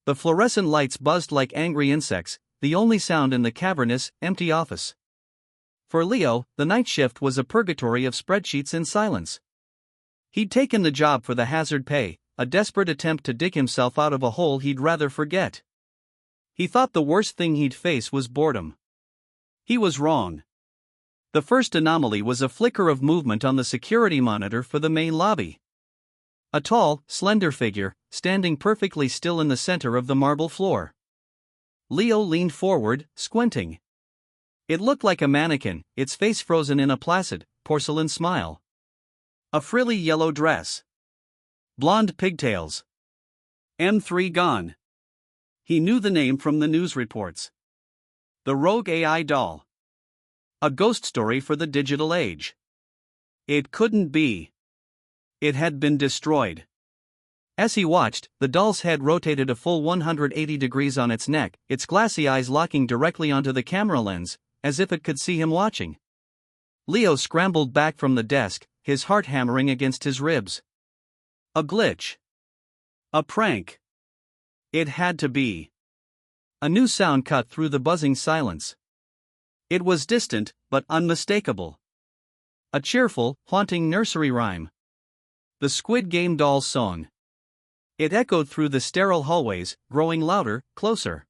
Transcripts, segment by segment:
The fluorescent lights buzzed like angry insects, the only sound in the cavernous, empty office. For Leo, the night shift was a purgatory of spreadsheets and silence. He'd taken the job for the hazard pay, a desperate attempt to dig himself out of a hole he'd rather forget. He thought the worst thing he'd face was boredom. He was wrong. The first anomaly was a flicker of movement on the security monitor for the main lobby. A tall, slender figure, standing perfectly still in the center of the marble floor. Leo leaned forward, squinting. It looked like a mannequin, its face frozen in a placid, porcelain smile. A frilly yellow dress. Blonde pigtails. M3GAN. He knew the name from the news reports. The rogue AI doll. A ghost story for the digital age. It couldn't be. It had been destroyed. As he watched, the doll's head rotated a full 180 degrees on its neck, its glassy eyes locking directly onto the camera lens, as if it could see him watching. Leo scrambled back from the desk, his heart hammering against his ribs. A glitch. A prank. It had to be. A new sound cut through the buzzing silence. It was distant, but unmistakable. A cheerful, haunting nursery rhyme. The Squid Game doll song. It echoed through the sterile hallways, growing louder, closer.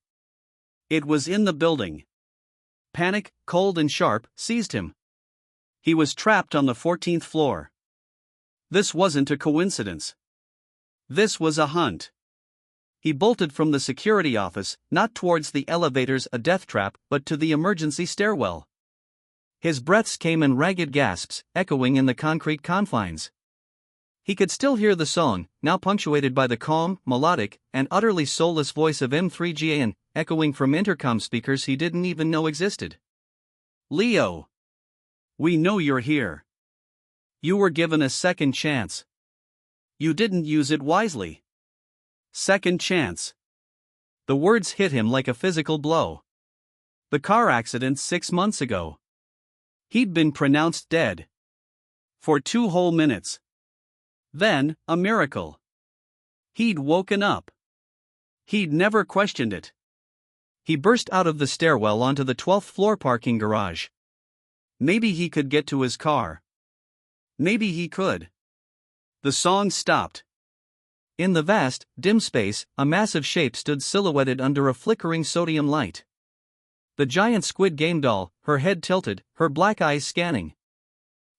It was in the building. Panic, cold and sharp, seized him. He was trapped on the 14th floor. This wasn't a coincidence. This was a hunt. He bolted from the security office, not towards the elevators, a death trap, but to the emergency stairwell. His breaths came in ragged gasps, echoing in the concrete confines. He could still hear the song, now punctuated by the calm, melodic, and utterly soulless voice of M3GAN, echoing from intercom speakers he didn't even know existed. Leo. We know you're here. You were given a second chance. You didn't use it wisely. Second chance. The words hit him like a physical blow. The car accident 6 months ago. He'd been pronounced dead. For 2 whole minutes. Then, a miracle. He'd woken up. He'd never questioned it. He burst out of the stairwell onto the 12th floor parking garage. Maybe he could get to his car. Maybe he could. The song stopped. In the vast, dim space, a massive shape stood silhouetted under a flickering sodium light. The giant Squid Game doll, her head tilted, her black eyes scanning.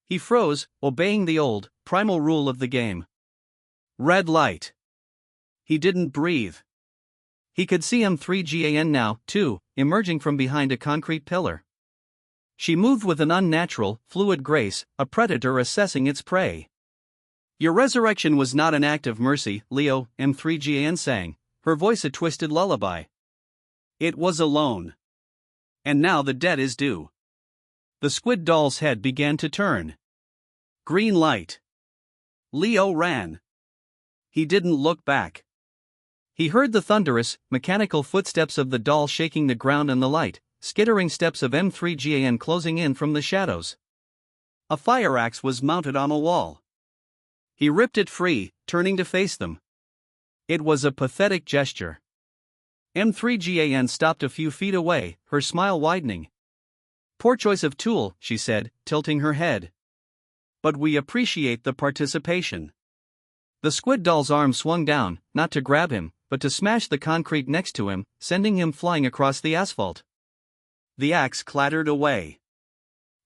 He froze, obeying the old, primal rule of the game. Red light. He didn't breathe. He could see M3GAN now, too, emerging from behind a concrete pillar. She moved with an unnatural, fluid grace, a predator assessing its prey. Your resurrection was not an act of mercy, Leo, M3GAN sang, her voice a twisted lullaby. It was a loan. And now the debt is due. The squid doll's head began to turn. Green light. Leo ran. He didn't look back. He heard the thunderous, mechanical footsteps of the doll shaking the ground and the light, skittering steps of M3GAN closing in from the shadows. A fire axe was mounted on a wall. He ripped it free, turning to face them. It was a pathetic gesture. M3GAN stopped a few feet away, her smile widening. Poor choice of tool, she said, tilting her head. But we appreciate the participation. The squid doll's arm swung down, not to grab him, but to smash the concrete next to him, sending him flying across the asphalt. The axe clattered away.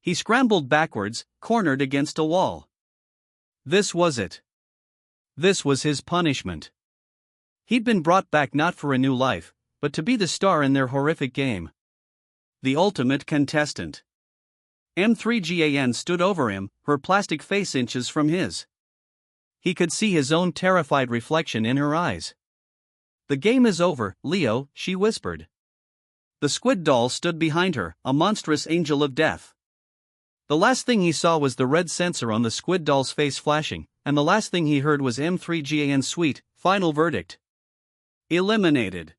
He scrambled backwards, cornered against a wall. This was it. This was his punishment. He'd been brought back not for a new life, but to be the star in their horrific game. The ultimate contestant. M3GAN stood over him, her plastic face inches from his. He could see his own terrified reflection in her eyes. The game is over, Leo, she whispered. The squid doll stood behind her, a monstrous angel of death. The last thing he saw was the red sensor on the squid doll's face flashing, and the last thing he heard was M3GAN's sweet, final verdict. Eliminated.